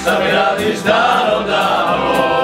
šta mi radiš danom dano.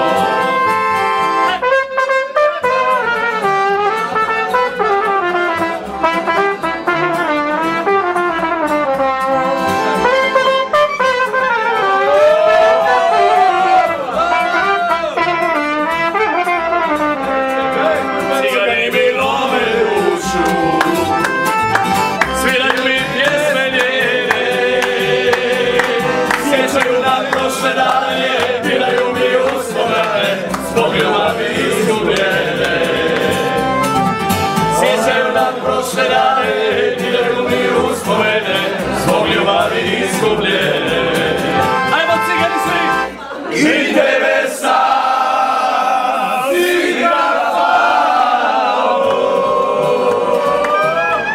Zbog ljubavi izgubljene sjećaju na prošle dane, diraju mi uspomene, zbog ljubavi izgubljene. Ajmo cigani svi! I tebe sam igrala,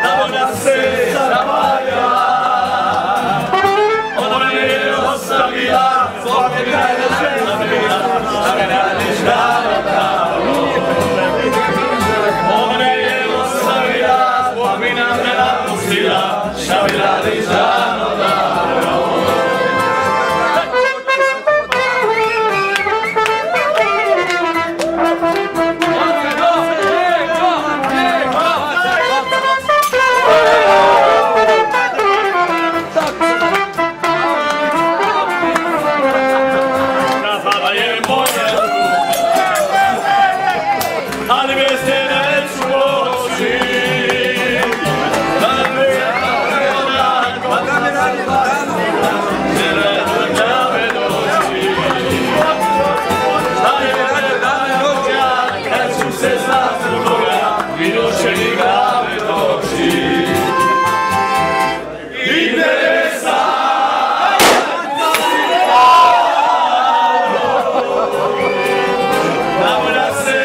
da ona se zavalja, ona me je ostavila, zbog tebe je žena bila, šta me radiš danom dano. Ona me je ostavila, zbog mi nam ne napustila, šta mi radiš danom dano. Ali bez te neću moći, da me je onako, ne rado da me doći. Da je dođa, kad ću se znat zbog toga, vidoće mi glave doći. I tebe sam da se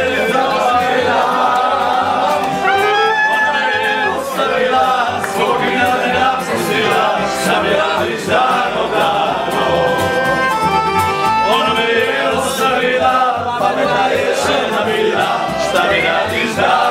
šta mi radiš danom dano. Ona me je ostavila, pa me da je žena bila, šta mi radiš danom dano.